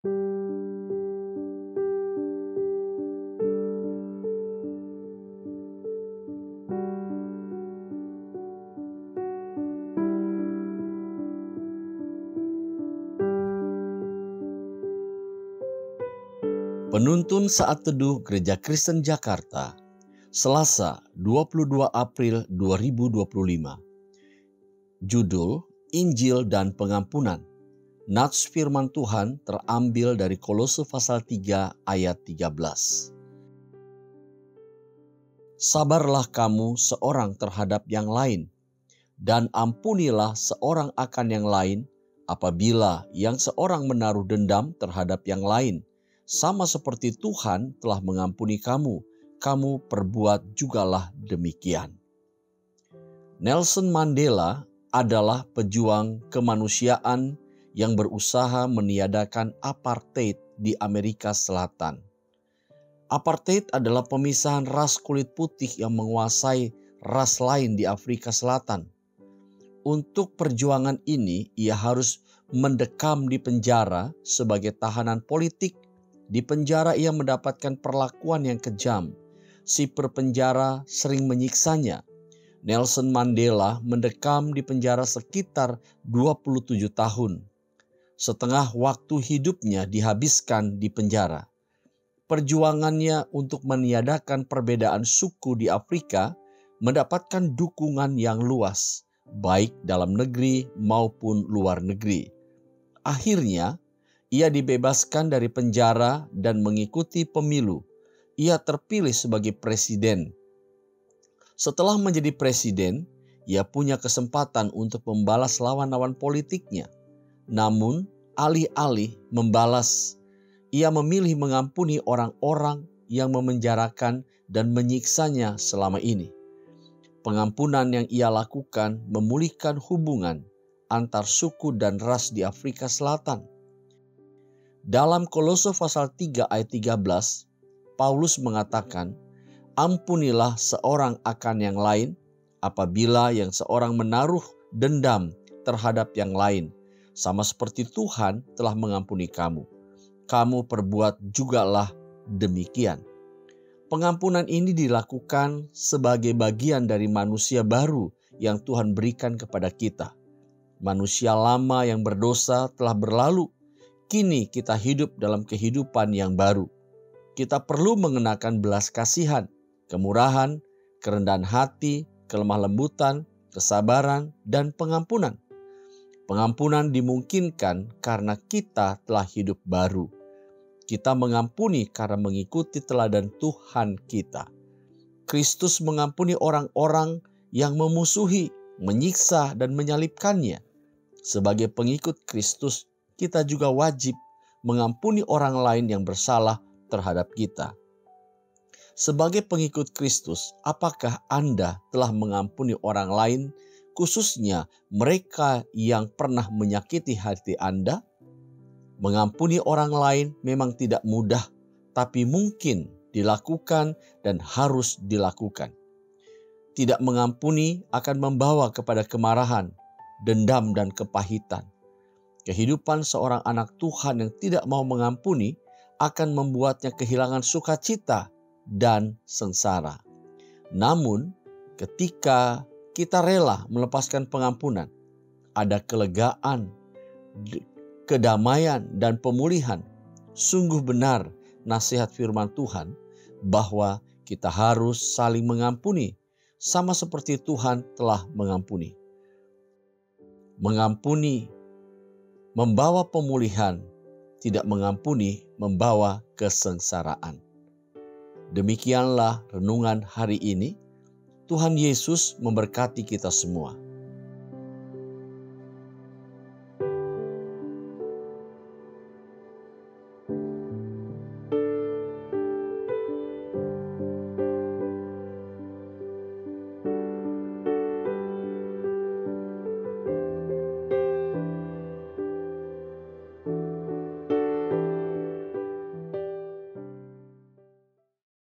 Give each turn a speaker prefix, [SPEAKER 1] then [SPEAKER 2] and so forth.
[SPEAKER 1] Penuntun Saat Teduh Gereja Kristen Jakarta, Selasa 22 April 2025. Judul Injil dan Pengampunan. Nats firman Tuhan terambil dari Kolose pasal 3 ayat 13. Sabarlah kamu seorang terhadap yang lain, dan ampunilah seorang akan yang lain apabila yang seorang menaruh dendam terhadap yang lain. Sama seperti Tuhan telah mengampuni kamu, kamu perbuat jugalah demikian. Nelson Mandela adalah pejuang kemanusiaan yang berusaha meniadakan apartheid di Amerika Selatan. Apartheid adalah pemisahan ras kulit putih yang menguasai ras lain di Afrika Selatan. Untuk perjuangan ini, ia harus mendekam di penjara sebagai tahanan politik. Di penjara ia mendapatkan perlakuan yang kejam. Si penjara sering menyiksanya. Nelson Mandela mendekam di penjara sekitar 27 tahun. Setengah waktu hidupnya dihabiskan di penjara. Perjuangannya untuk meniadakan perbedaan suku di Afrika mendapatkan dukungan yang luas, baik dalam negeri maupun luar negeri. Akhirnya, ia dibebaskan dari penjara dan mengikuti pemilu. Ia terpilih sebagai presiden. Setelah menjadi presiden, ia punya kesempatan untuk membalas lawan-lawan politiknya. Namun, alih-alih membalas, ia memilih mengampuni orang-orang yang memenjarakan dan menyiksanya selama ini. Pengampunan yang ia lakukan memulihkan hubungan antar suku dan ras di Afrika Selatan. Dalam Kolose pasal 3 ayat 13, Paulus mengatakan, ampunilah seorang akan yang lain apabila yang seorang menaruh dendam terhadap yang lain, sama seperti Tuhan telah mengampuni kamu. Kamu perbuat jugalah demikian. Pengampunan ini dilakukan sebagai bagian dari manusia baru yang Tuhan berikan kepada kita. Manusia lama yang berdosa telah berlalu. Kini kita hidup dalam kehidupan yang baru. Kita perlu mengenakan belas kasihan, kemurahan, kerendahan hati, kelemah lembutan, kesabaran, dan pengampunan. Pengampunan dimungkinkan karena kita telah hidup baru. Kita mengampuni karena mengikuti teladan Tuhan kita. Kristus mengampuni orang-orang yang memusuhi, menyiksa, dan menyalibkannya. Sebagai pengikut Kristus, kita juga wajib mengampuni orang lain yang bersalah terhadap kita. Sebagai pengikut Kristus, apakah Anda telah mengampuni orang lain, khususnya mereka yang pernah menyakiti hati Anda? Mengampuni orang lain memang tidak mudah, tapi mungkin dilakukan dan harus dilakukan. Tidak mengampuni akan membawa kepada kemarahan, dendam, dan kepahitan. Kehidupan seorang anak Tuhan yang tidak mau mengampuni akan membuatnya kehilangan sukacita dan sengsara. Namun, ketika kita rela melepaskan pengampunan, ada kelegaan, kedamaian, dan pemulihan. Sungguh benar nasihat firman Tuhan bahwa kita harus saling mengampuni, sama seperti Tuhan telah mengampuni. Mengampuni membawa pemulihan, tidak mengampuni membawa kesengsaraan. Demikianlah renungan hari ini. Tuhan Yesus memberkati kita semua.